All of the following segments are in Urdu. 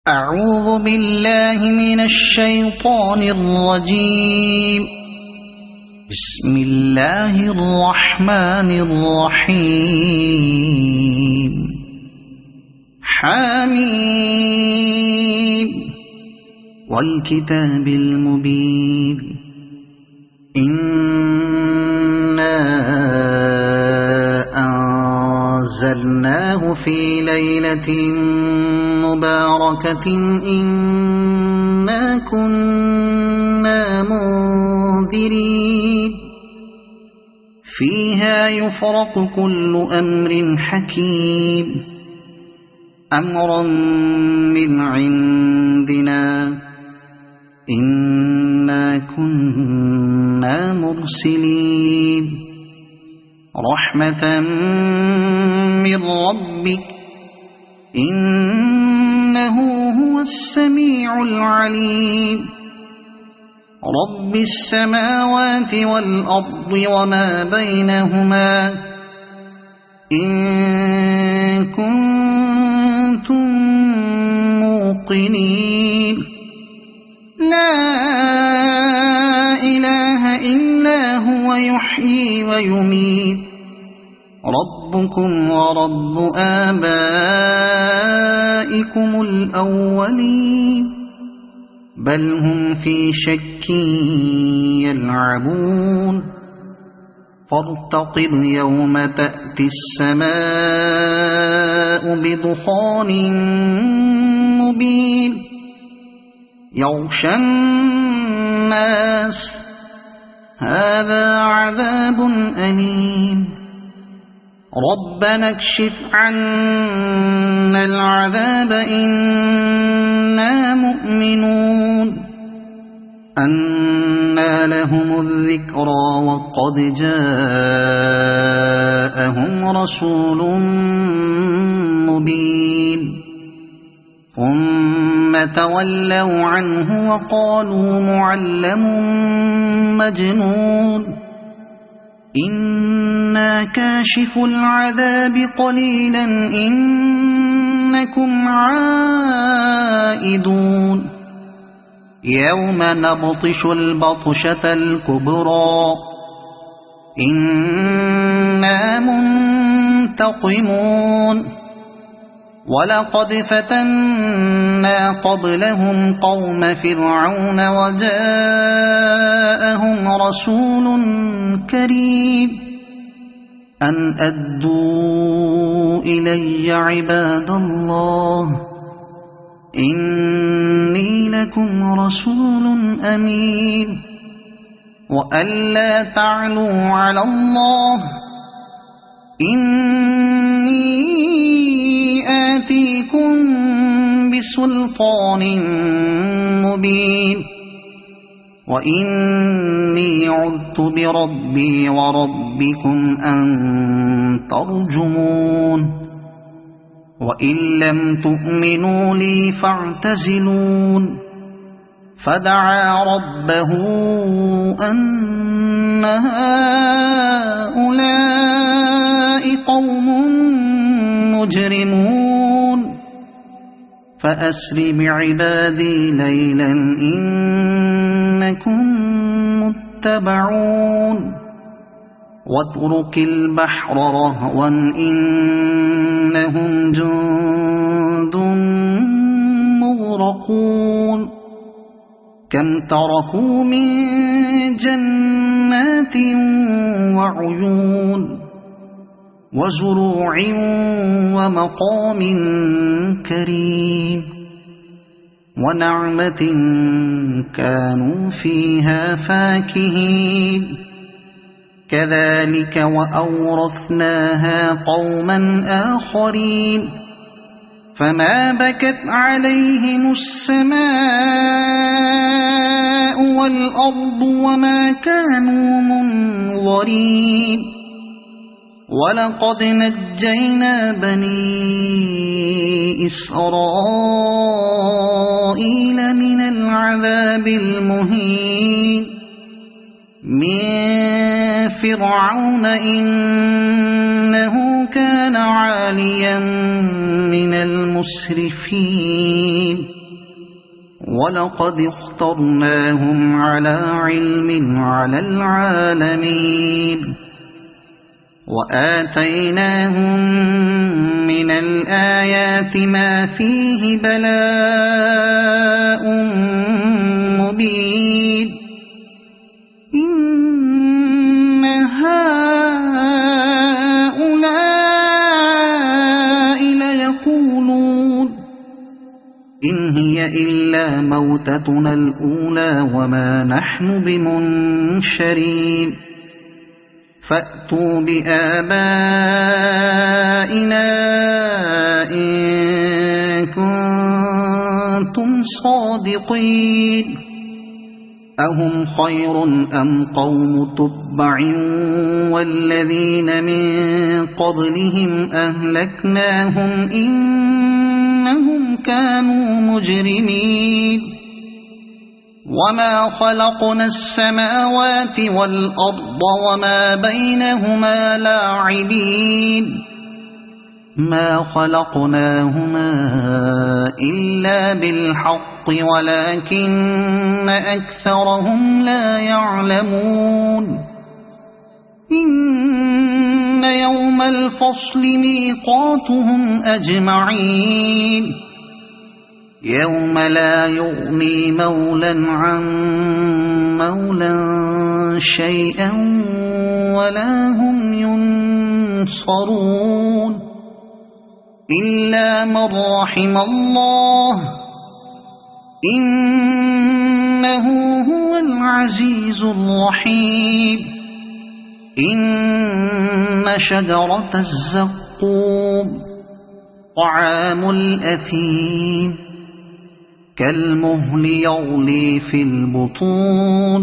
أعوذ بالله من الشيطان الرجيم. بسم الله الرحمن الرحيم. حميم والكتاب المبين. إنا أنزلناه في ليلة مباركة إنا كنا منذرين فيها يفرق كل أمر حكيم أمرا من عندنا إنا كنا مرسلين رحمة من ربك إنه هو السميع العليم رب السماوات والأرض وما بينهما إن كنتم موقنين لا إله إلا هو يحيي ويميت ربكم ورب آبائكم الأولين بل هم في شك يلعبون فارتقب يوم تأتي السماء بدخان مبين يغشى الناس هذا عذاب أليم ربنا اكشف عنا العذاب إنا مؤمنون أنى لهم الذكرى وقد جاءهم رسول مبين ثم تولوا عنه وقالوا معلم مجنون إنا كاشف العذاب قليلا إنكم عائدون يوم نبطش البطشة الكبرى إنا منتقمون ولقد فتنا قبلهم قوم فرعون وجاءهم رسول كريم أن أدوا إلي عباد الله إني لكم رسول أمين وألا تعلوا على الله إني آتيكم بسلطان مبين وإني عذت بربي وربكم أن ترجمون وإن لم تؤمنوا لي فاعتزلون فدعا ربه أن هؤلاء قوم مجرمون فأسر بعبادي ليلا إنكم متبعون واترك البحر رهوا إنهم جند مغرقون كم تركوا من جنات وعيون وزروع ومقام كريم ونعمة كانوا فيها فاكهين كذلك وأورثناها قوما آخرين فما بكت عليهم السماء والأرض وما كانوا منظرين ولقد نجينا بني إسرائيل من العذاب المهين من فرعون إنه كان عاليا من المسرفين ولقد اخترناهم على علم على العالمين وآتيناهم من الآيات ما فيه بلاء مبين إن هؤلاء ليقولون إن هي إلا موتتنا الأولى وما نحن بمنشرين فأتوا بآبائنا إن كنتم صادقين أهم خير أم قوم تبع والذين من قبلهم أهلكناهم إنهم كانوا مجرمين وما خلقنا السماوات والأرض وما بينهما لاعبين ما خلقناهما إلا بالحق ولكن أكثرهم لا يعلمون إن يوم الفصل ميقاتهم أجمعين يوم لا يغني مولا عن مولا شيئا ولا هم ينصرون إلا من رحم الله إنه هو العزيز الرحيم إن شجرة الزقوم طعام الأثيم كالمهل يغلي في البطون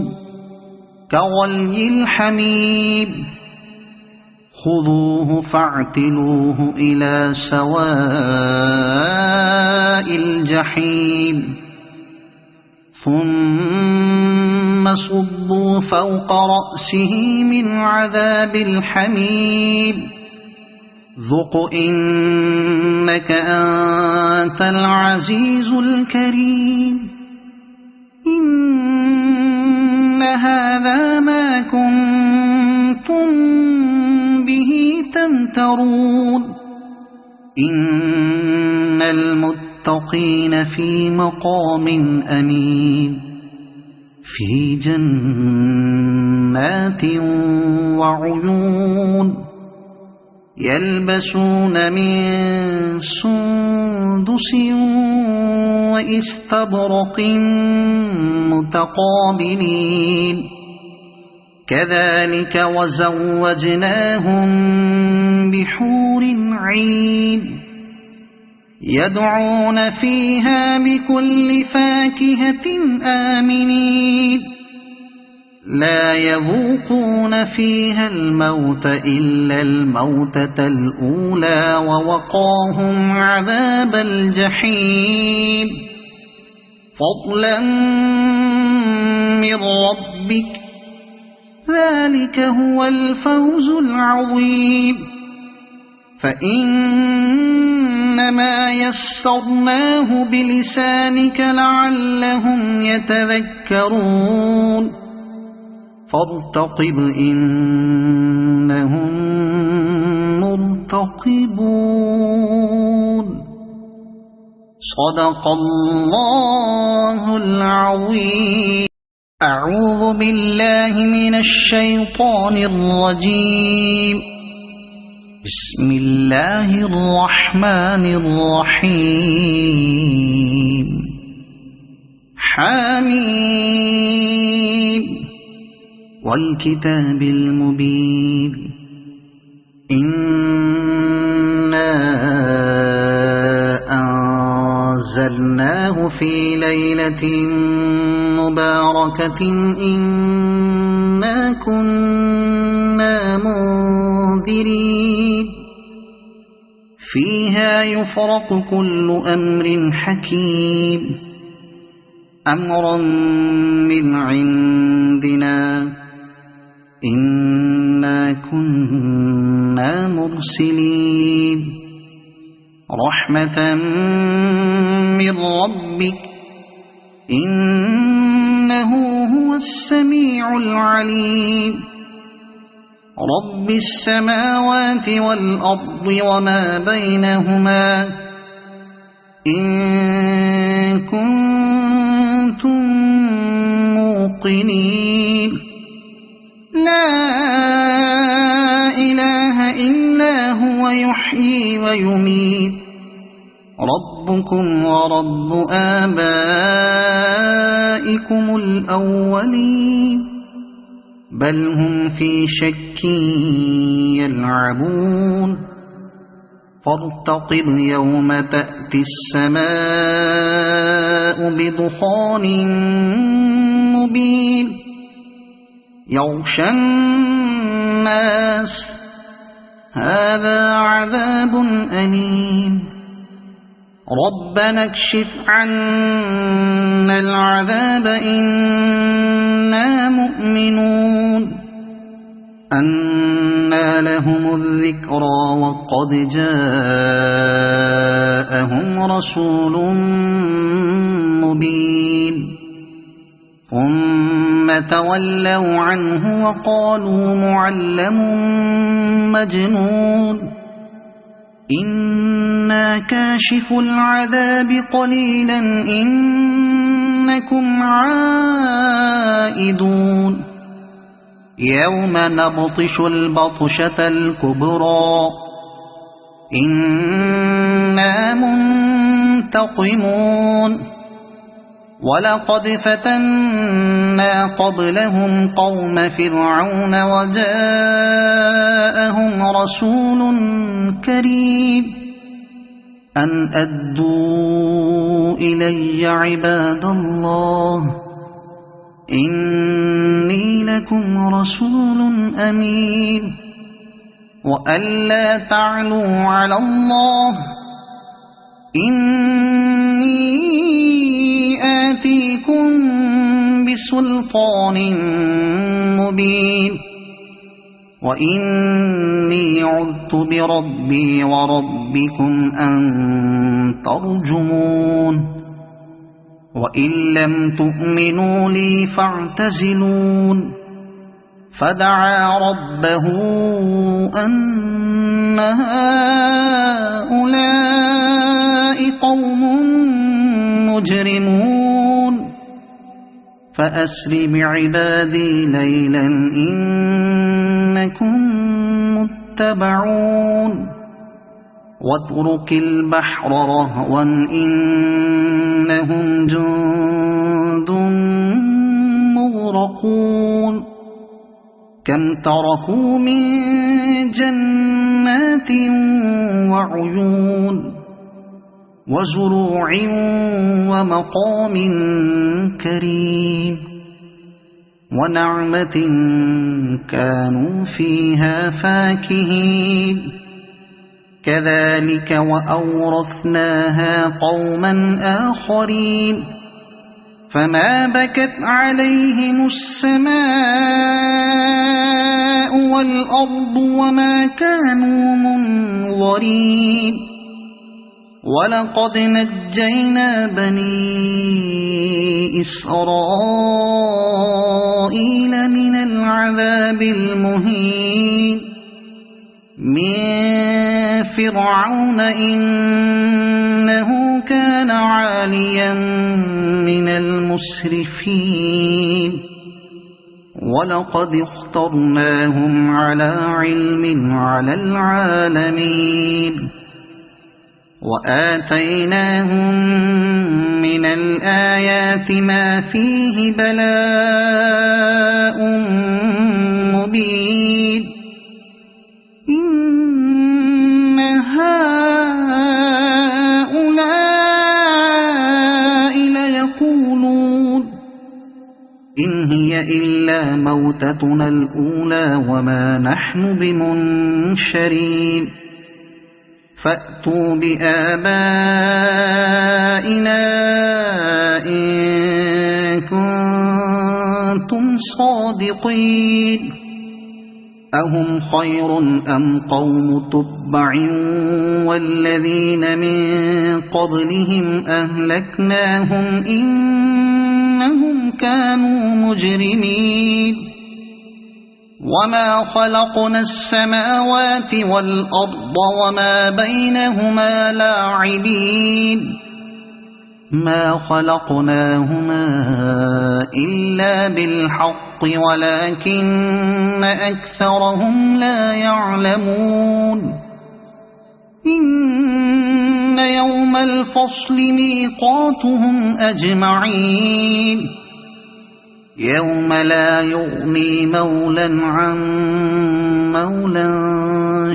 كغلي الحميم خذوه فاعتلوه إلى سواء الجحيم ثم صبوا فوق رأسه من عذاب الحميم ذق إنك أنت العزيز الكريم إن هذا ما كنتم به تمترون إن المتقين في مقام أمين في جنات وعيون يلبسون من سندس وإستبرق متقابلين كذلك وزوجناهم بحور عين يدعون فيها بكل فاكهة آمنين لا يذوقون فيها الموت إلا الموتة الأولى ووقاهم عذاب الجحيم فضلا من ربك ذلك هو الفوز العظيم فإنما يسرناه بلسانك لعلهم يتذكرون فارتقب إنهم مرتقبون صدق الله العظيم أعوذ بالله من الشيطان الرجيم بسم الله الرحمن الرحيم حميم والكتاب المبين إنا أنزلناه في ليلة مباركة إنا كنا منذرين فيها يفرق كل أمر حكيم أمرا من عندنا إنا كنا مرسلين رحمة من ربك إنه هو السميع العليم رب السماوات والأرض وما بينهما إن كنتم موقنين لا إله إلا هو يحيي ويميت ربكم ورب آبائكم الأولين بل هم في شك يلعبون فارتقب يوم تأتي السماء بدخان مبين يغشى الناس هذا عذاب أليم ربنا اكشف عنا العذاب إنا مؤمنون أنى لهم الذكرى وقد جاءهم رسول مبين ثم تولوا عنه وقالوا معلم مجنون إنا كاشف العذاب قليلا إنكم عائدون يوم نبطش البطشة الكبرى إنا منتقمون ولقد فتنا قبلهم قوم فرعون وجاءهم رسول كريم أن أدوا إلي عباد الله إني لكم رسول أمين وألا تعلوا على الله إني آتيكم بسلطان مبين وإني عذت بربي وربكم أن ترجمون وإن لم تؤمنوا لي فاعتزلون فدعا ربه أن هؤلاء قوم مجرمون فأسر بعبادي ليلا إنكم متبعون واترك البحر رهوا إنهم جند مغرقون كم تركوا من جنات وعيون وزروع ومقام كريم ونعمة كانوا فيها فاكهين كذلك وأورثناها قوما آخرين فما بكت عليهم السماء والأرض وما كانوا منظرين ولقد نجينا بني إسرائيل من العذاب المهين من فرعون إنه كان عاليا من المسرفين ولقد اخترناهم على علم على العالمين وآتيناهم من الآيات ما فيه بلاء مبين إن هؤلاء ليقولون إن هي إلا موتتنا الأولى وما نحن بمنشرين فأتوا بآبائنا إن كنتم صادقين أهم خير أم قوم تبع والذين من قبلهم أهلكناهم إنهم كانوا مجرمين وما خلقنا السماوات والأرض وما بينهما لاعبين ما خلقناهما إلا بالحق ولكن أكثرهم لا يعلمون إن يوم الفصل ميقاتهم أجمعين يوم لا يغني مولا عن مولا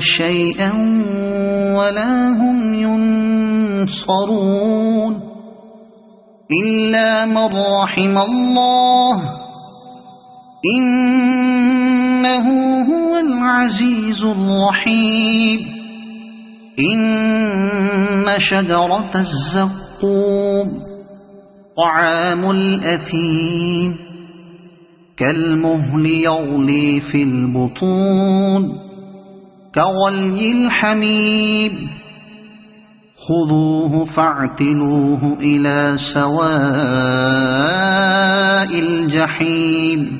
شيئا ولا هم ينصرون إلا من رحم الله إنه هو العزيز الرحيم إن شجرة الزقوم طعام الأثيم كالمهل يغلي في البطون كغلي الحميم خذوه فاعتلوه إلى سواء الجحيم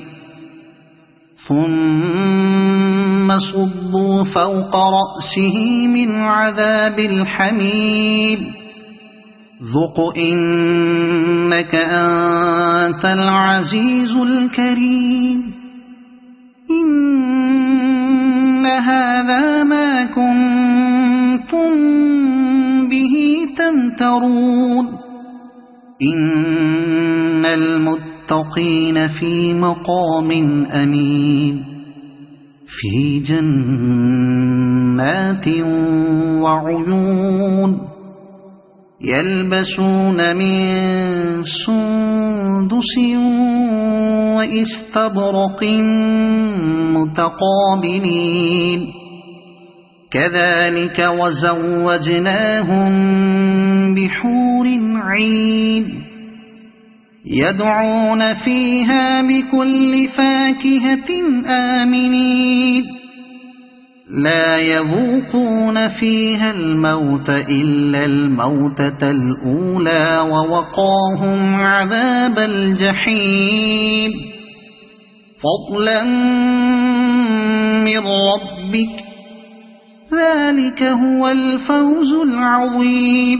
ثم صبوا فوق رأسه من عذاب الحميم ذق إنك أنت العزيز الكريم إن هذا ما كنتم به تمترون إن المتقين في مقام أمين في جنات وعيون يلبسون من سندس وإستبرق متقابلين كذلك وزوجناهم بحور عين يدعون فيها بكل فاكهة آمنين لا يذوقون فيها الموت إلا الموتة الأولى ووقاهم عذاب الجحيم فضلا من ربك ذلك هو الفوز العظيم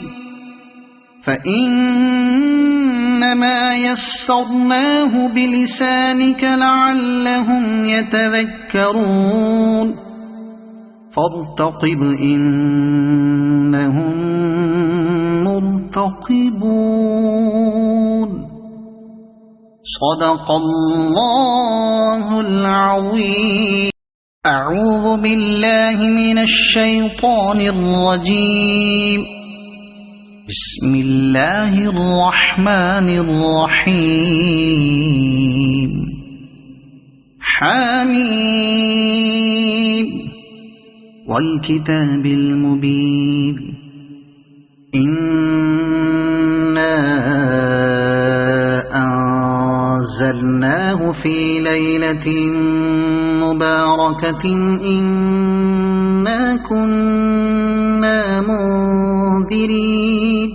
فإنما يسرناه بلسانك لعلهم يتذكرون فارتقب إنهم مرتقبون صدق الله العظيم أعوذ بالله من الشيطان الرجيم بسم الله الرحمن الرحيم حميم والكتاب المبين إنا أنزلناه في ليلة مباركة إنا كنا منذرين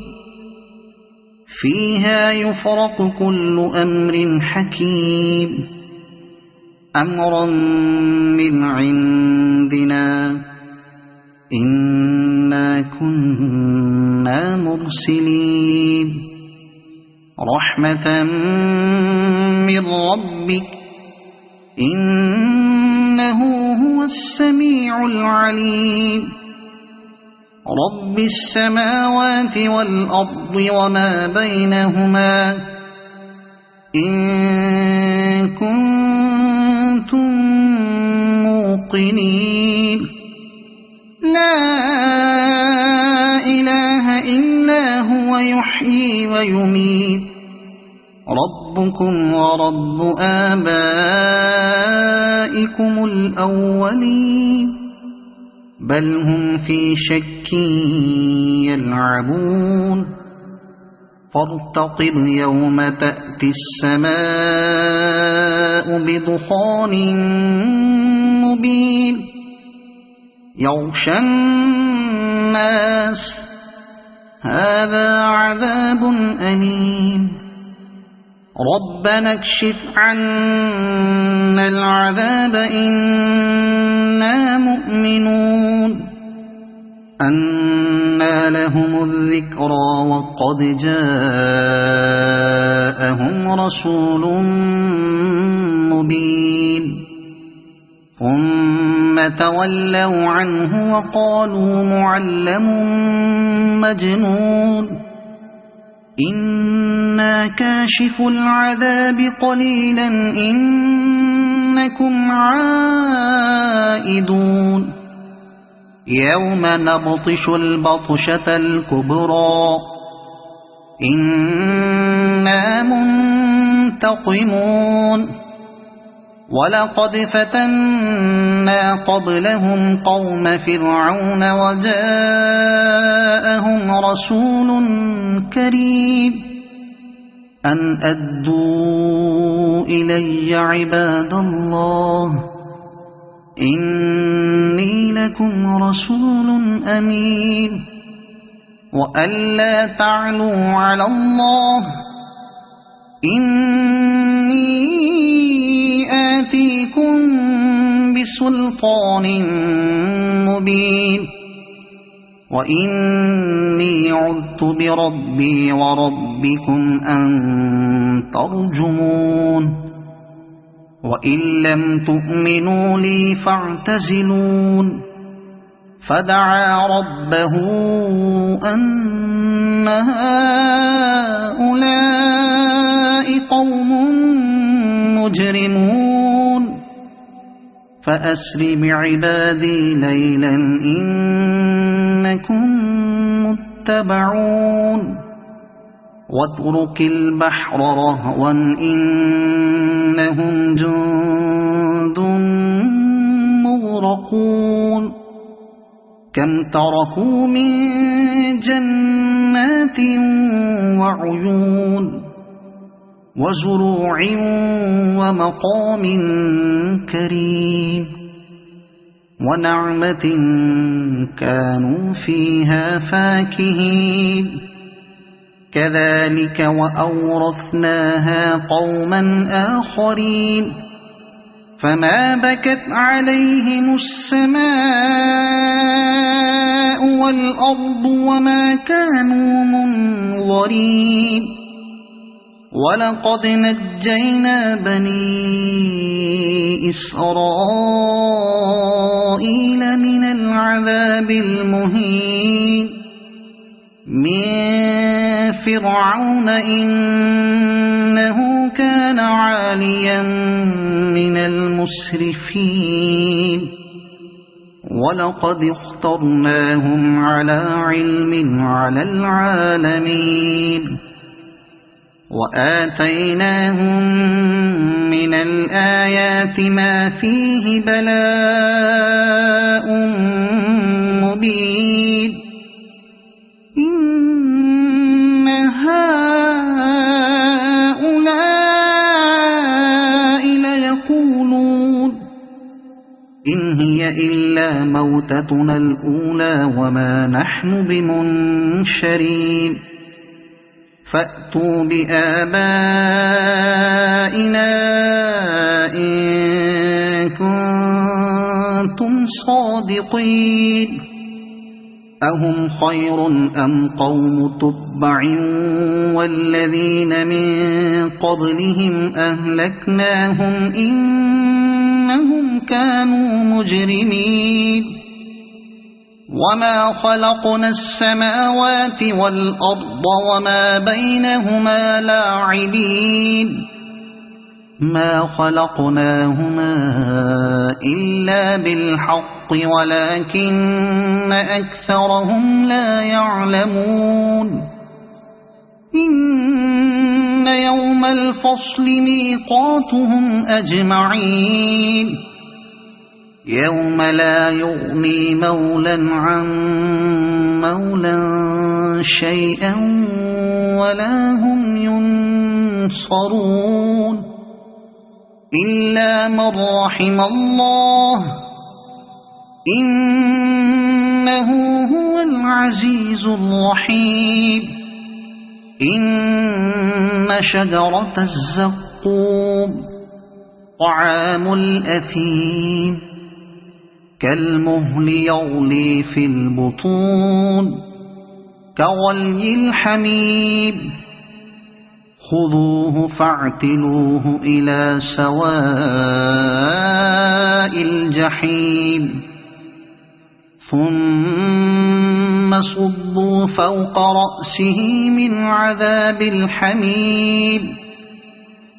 فيها يفرق كل أمر حكيم أمرا من عندنا إنا كنا مرسلين رحمة من ربك إنه هو السميع العليم رب السماوات والأرض وما بينهما إن كنتم موقنين لا إله إلا هو يحيي ويميت ربكم ورب آبائكم الأولين بل هم في شك يلعبون فارتقب يوم تأتي السماء بدخان مبين يغشى الناس هذا عذاب أليم ربنا اكشف عنا العذاب إنا مؤمنون أنى لهم الذكرى وقد جاءهم رسول مبين ثم تولوا عنه وقالوا معلم مجنون إنا كاشف العذاب قليلا إنكم عائدون يوم نبطش البطشة الكبرى إنا منتقمون ولقد فتنا قبلهم قوم فرعون وجاءهم رسول كريم أن أدوا إلي عباد الله إني لكم رسول أمين وألا تعلوا على الله إني آتيكم بسلطان مبين وإني عذت بربي وربكم أن ترجمون وإن لم تؤمنوا لي فاعتزلون فدعا ربه أن هؤلاء قوم مجرمون فأسر بعبادي ليلا إنكم متبعون واترك البحر رهوا إنهم جند مغرقون كم تركوا من جنات وعيون وزروع ومقام كريم ونعمة كانوا فيها فاكهين كذلك وأورثناها قوما آخرين فما بكت عليهم السماء والأرض وما كانوا منظرين ولقد نجينا بني إسرائيل من العذاب المهين من فرعون إنه كان عاليا من المسرفين ولقد اخترناهم على علم على العالمين وآتيناهم من الآيات ما فيه بلاء مبين إن هؤلاء ليقولون إن هي إلا موتتنا الأولى وما نحن بمنشرين فأتوا بآبائنا إن كنتم صادقين أهم خير أم قوم تبع والذين من قبلهم أهلكناهم إنهم كانوا مجرمين وما خلقنا السماوات والأرض وما بينهما لاعبين ما خلقناهما إلا بالحق ولكن أكثرهم لا يعلمون إن يوم الفصل ميقاتهم أجمعين يوم لا يغني مولا عن مولا شيئا ولا هم ينصرون إلا من رحم الله إنه هو العزيز الرحيم إن شجرة الزقوم طعام الأثيم كالمهل يغلي في البطون كغلي الحميم خذوه فاعتلوه إلى سواء الجحيم ثم صبوا فوق رأسه من عذاب الحميم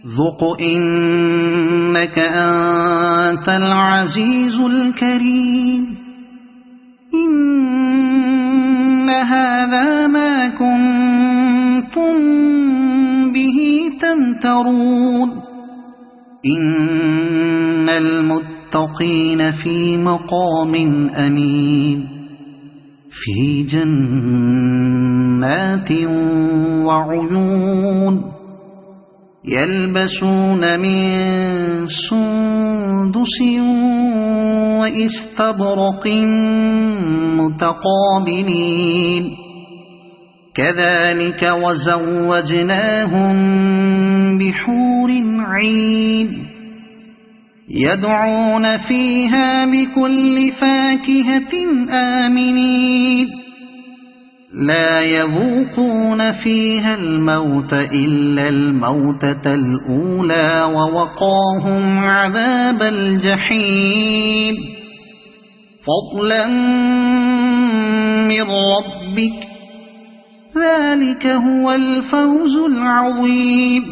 ذق إنك أنت العزيز الكريم إن هذا ما كنتم به تمترون إن المتقين في مقام أمين في جنات وعيون يلبسون من سندس وإستبرق متقابلين كذلك وزوجناهم بحور عين يدعون فيها بكل فاكهة آمنين لا يذوقون فيها الموت إلا الموتة الأولى ووقاهم عذاب الجحيم فضلا من ربك ذلك هو الفوز العظيم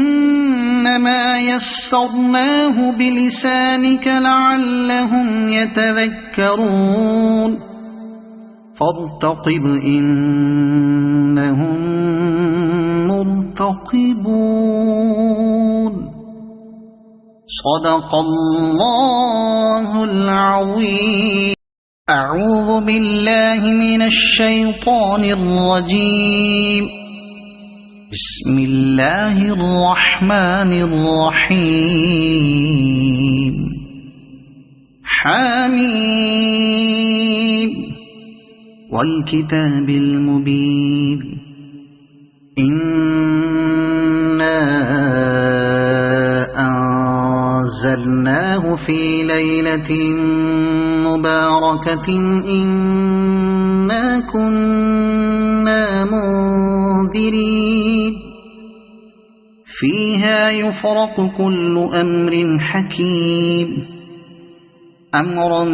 فإنما يسرناه بلسانك لعلهم يتذكرون فارتقب إنهم مرتقبون صدق الله العظيم أعوذ بالله من الشيطان الرجيم بسم الله الرحمن الرحيم حميم والكتاب المبين إنا أنزلناه في ليلة مباركة إنا كنا منذرين فيها يفرق كل أمر حكيم أمرا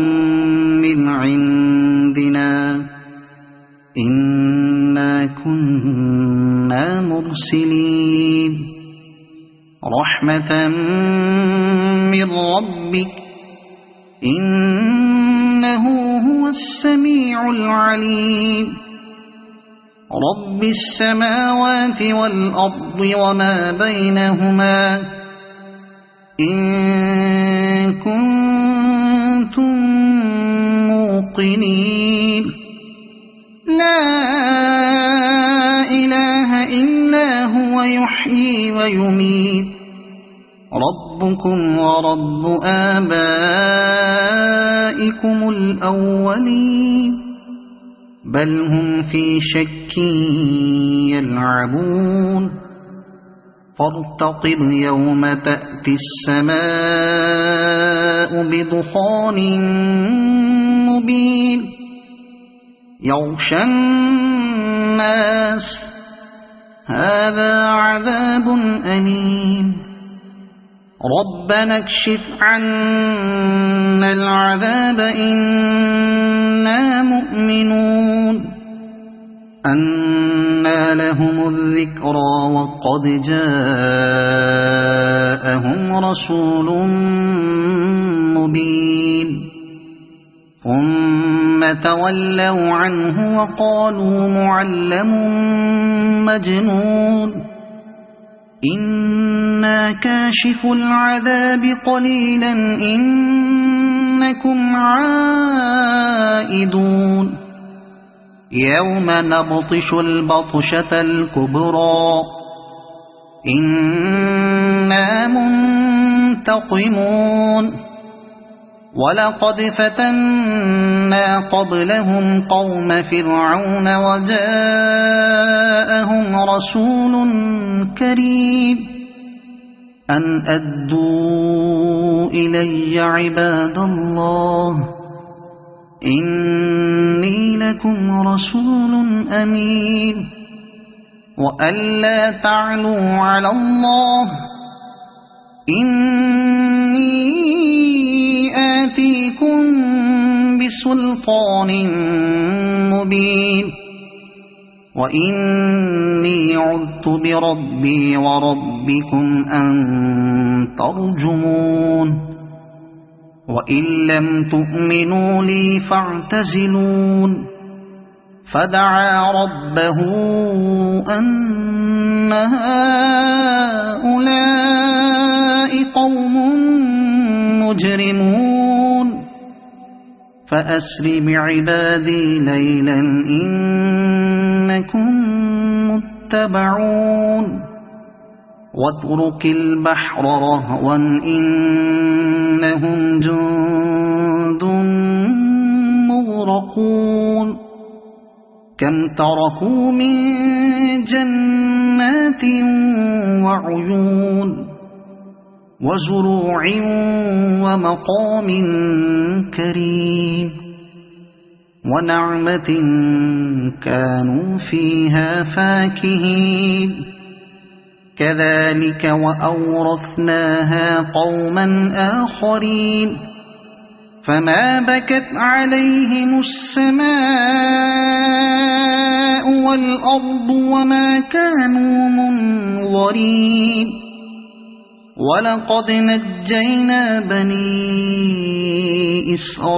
من عندنا إنا كنا مرسلين رحمة من ربك إنه هو السميع العليم رب السماوات والأرض وما بينهما إن كنتم موقنين لا إله إلا هو يحيي ويميت ربكم ورب آبائكم الأولين بل هم في شك يلعبون فارتقب يوم تأتي السماء بدخان مبين يغشى الناس هذا عذاب أليم ربنا اكشف عنا العذاب إنا مؤمنون أنى لهم الذكرى وقد جاءهم رسول مبين ثم تولوا عنه وقالوا معلم مجنون إنا كاشف العذاب قليلا إنكم عائدون يوم نبطش البطشة الكبرى إنا منتقمون ولقد فتنا قبلهم قوم فرعون وجاءهم رسول كريم أن أدوا إلي عباد الله إني لكم رسول أمين وألا تعلوا على الله إني آتيكم بسلطان مبين وإني عذت بربي وربكم أن ترجمون وإن لم تؤمنوا لي فاعتزلون فدعا ربه أن هؤلاء قوم مجرمون فأسر بعبادي ليلا إنكم متبعون واترك البحر رهوا إنهم جند مغرقون كم تركوا من جنات وعيون وزروع ومقام كريم ونعمة كانوا فيها فاكهين كذلك وأورثناها قوما آخرين فما بكت عليهم السماء والأرض وما كانوا منظرين ولقد نجينا بني إسرائيل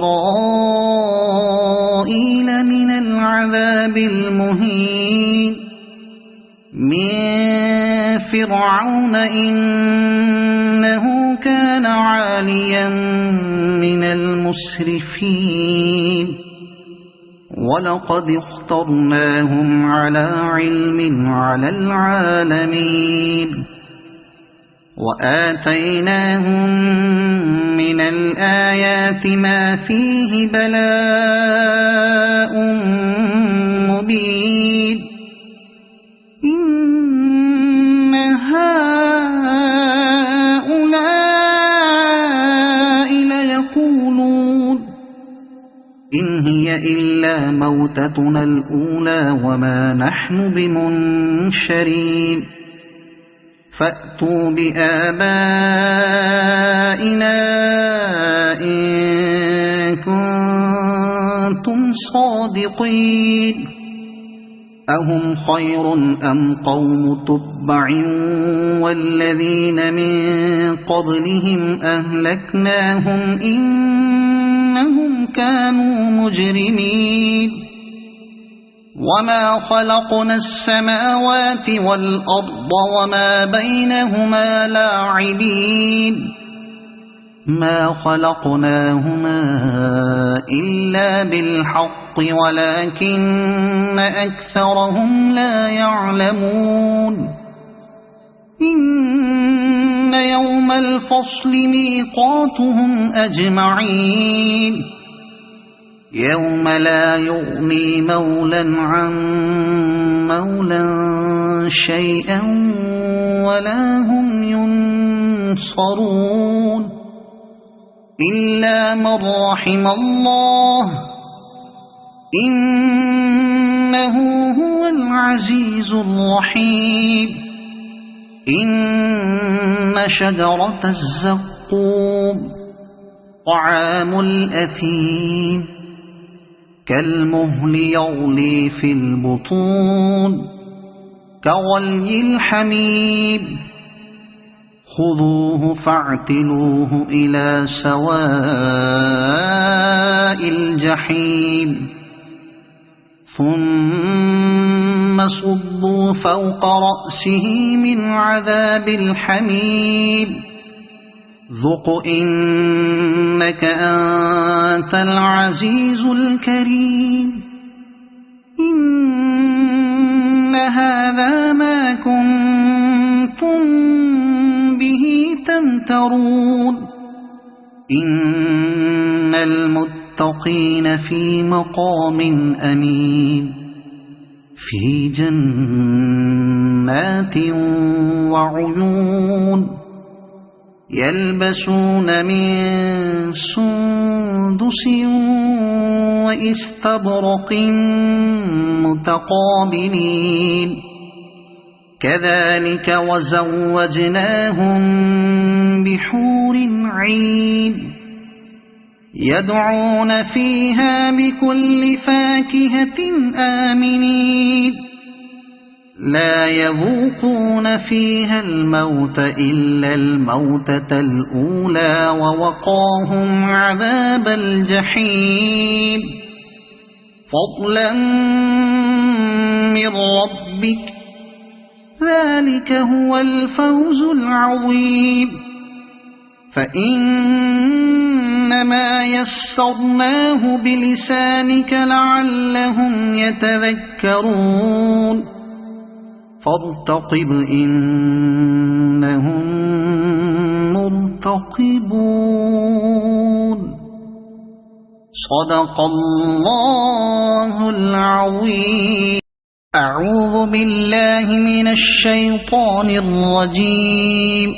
من العذاب المهين من فرعون إنه كان عاليا من المسرفين ولقد اخترناهم على علم على العالمين وآتيناهم من الآيات ما فيه بلاء مبين إن هؤلاء ليقولون إن هي إلا موتتنا الأولى وما نحن بمنشرين فأتوا بآبائنا إن كنتم صادقين أهم خير أم قوم تبع والذين من قبلهم أهلكناهم إنهم كانوا مجرمين وما خلقنا السماوات والأرض وما بينهما لاعبين ما خلقناهما إلا بالحق ولكن أكثرهم لا يعلمون إن يوم الفصل ميقاتهم أجمعين يوم لا يغني مولا عن مولا شيئا ولا هم ينصرون إلا من رحم الله إنه هو العزيز الرحيم إن شجرة الزقوم طعام الأثيم كالمهل يغلي في البطون كغلي الحميم خذوه فاعتلوه إلى سواء الجحيم ثم صبوا فوق رأسه من عذاب الحميم ذق إنك أنت العزيز الكريم إن هذا ما كنتم يتذكرون إن المتقين في مقام أمين في جنات وعيون يلبسون من سندس وإستبرق متقابلين كذلك وزوجناهم بحور عين يدعون فيها بكل فاكهة آمنين لا يذوقون فيها الموت إلا الموتة الأولى ووقاهم عذاب الجحيم فضلا من ربك ذلك هو الفوز العظيم فإنما يسرناه بلسانك لعلهم يتذكرون فارتقب إنهم مرتقبون صدق الله العظيم أعوذ بالله من الشيطان الرجيم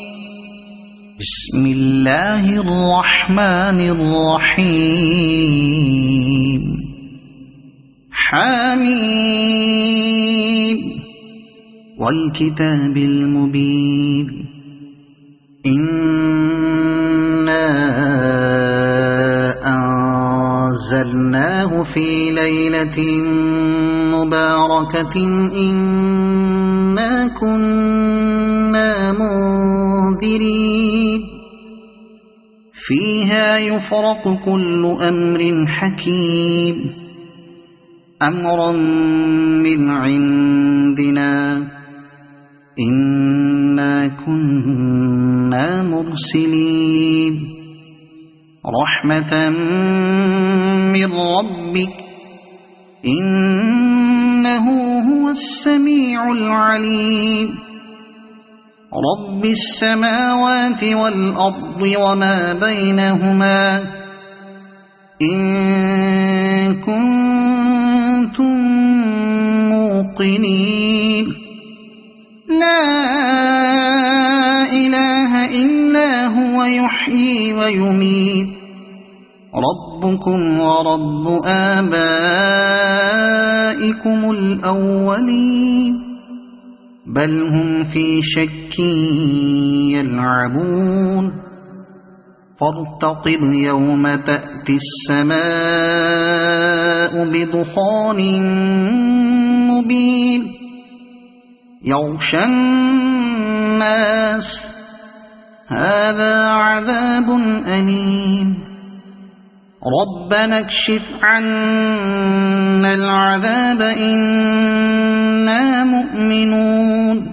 بسم الله الرحمن الرحيم حميم والكتاب المبين إنا أنزلناه في ليلة مباركة إنا كنا منذرين فيها يفرق كل أمر حكيم أمرا من عندنا إنا كنا مرسلين رحمة من ربك إنه هو السميع العليم رب السماوات والأرض وما بينهما إن كنتم موقنين لا إله إلا هو يحيي ويميت ربكم ورب آبائكم الأولين بل هم في شك يلعبون فارتقب يوم تأتي السماء بدخان مبين يغشى الناس هذا عذاب أليم ربنا اكشف عنا العذاب إنا مؤمنون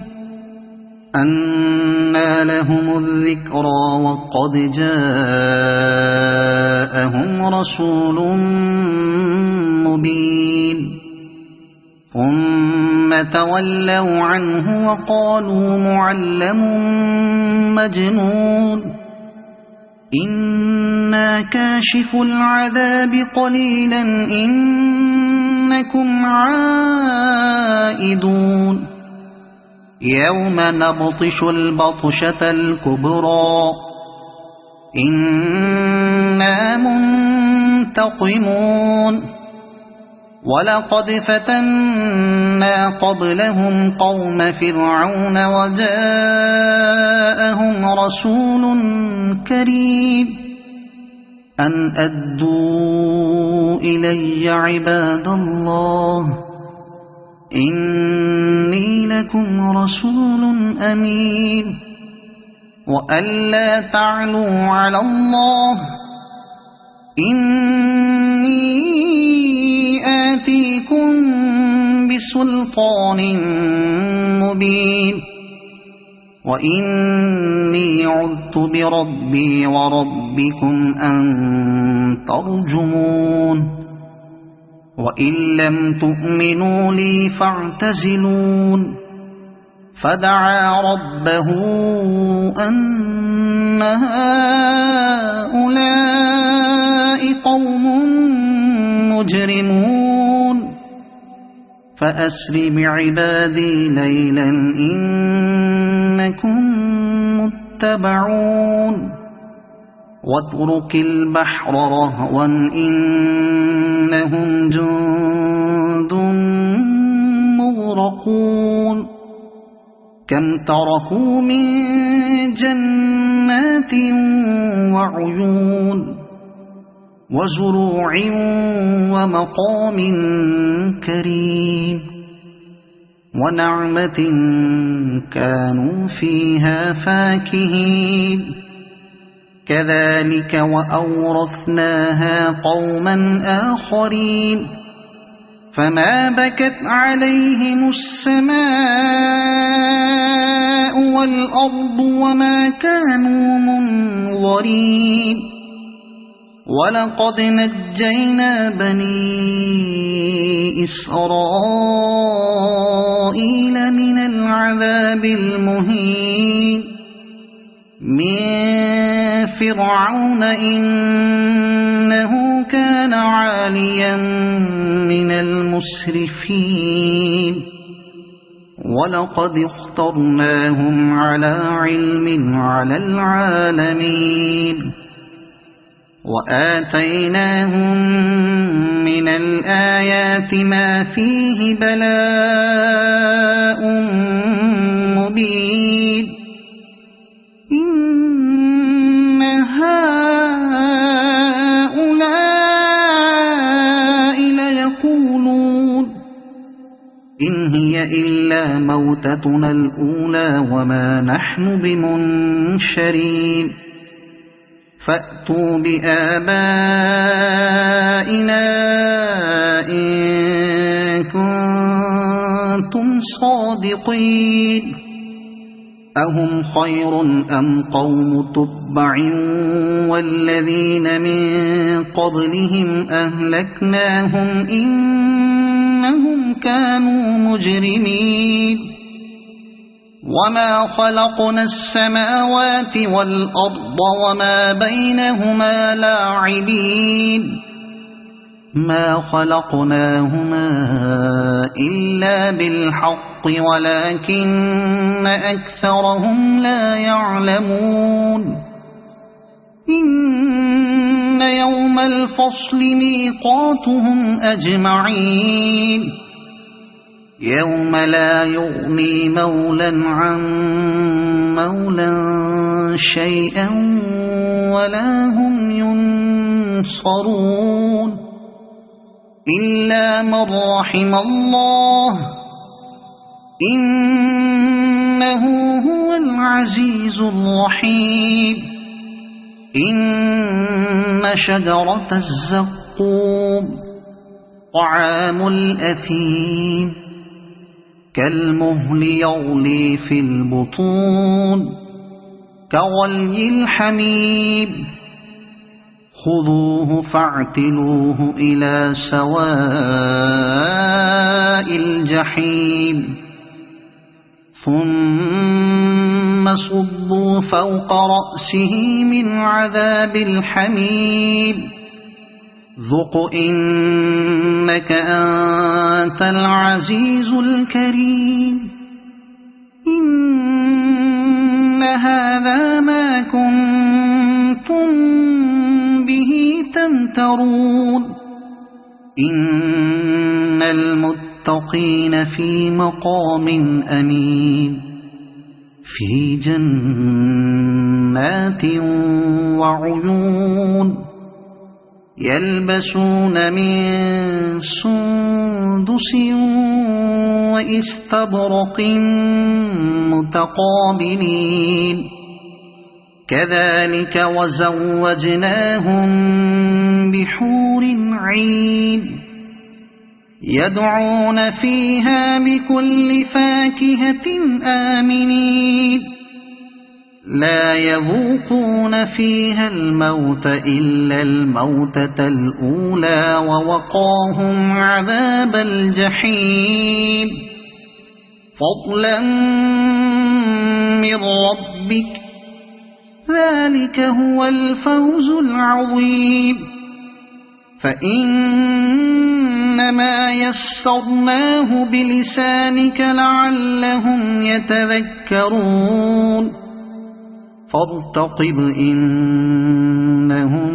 أنى لهم الذكرى وقد جاءهم رسول مبين ثم تولوا عنه وقالوا معلم مجنون إنا كاشف العذاب قليلا إنكم عائدون يوم نبطش البطشة الكبرى إنا منتقمون ولقد فتنا قبلهم قوم فرعون وجاءهم رسول كريم أن أدوا إلي عباد الله إني لكم رسول أمين وألا تعلوا على الله إني آتيكم بسلطان مبين وإني عذت بربي وربكم أن ترجمون وإن لم تؤمنوا لي فاعتزلون فدعا ربه أن هؤلاء قوم مجرمون فأسر بعبادي ليلا إنكم متبعون واترك البحر رهوا إنهم جند مغرقون كم تركوا من جنات وعيون وزروع ومقام كريم ونعمة كانوا فيها فاكهين كذلك وأورثناها قوما آخرين فما بكت عليهم السماء والأرض وما كانوا منظرين ولقد نجينا بني إسرائيل من العذاب المهين من فرعون إنه كان عاليا من المسرفين ولقد اخترناهم على علم على العالمين وآتيناهم من الآيات ما فيه بلاء مبين إن هؤلاء ليقولون إن هي إلا موتتنا الأولى وما نحن بمنشرين فأتوا بآبائنا إن كنتم صادقين أهم خير أم قوم تبع والذين من قبلهم أهلكناهم إنهم كانوا مجرمين وما خلقنا السماوات والأرض وما بينهما لاعبين ما خلقناهما إلا بالحق ولكن أكثرهم لا يعلمون إن يوم الفصل ميقاتهم أجمعين يوم لا يغني مولا عن مولا شيئا ولا هم ينصرون إلا من رحم الله إنه هو العزيز الرحيم إن شجرة الزقوم طعام الأثيم كالمهل يغلي في البطون كغلي الحميم خذوه فاعتلوه إلى سواء الجحيم ثم صبوا فوق رأسه من عذاب الحميم ذق إنك أنت العزيز الكريم إن هذا ما كنتم به تمترون إن المتقين في مقام أمين في جنات وعيون يلبسون من سندس وإستبرق متقابلين كذلك وزوجناهم بحور عين يدعون فيها بكل فاكهة آمنين لا يذوقون فيها الموت إلا الموتة الأولى ووقاهم عذاب الجحيم فضلا من ربك ذلك هو الفوز العظيم فإنما يسرناه بلسانك لعلهم يتذكرون فارتقب إنهم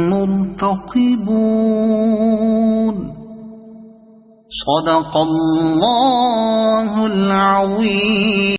مرتقبون صدق الله العظيم.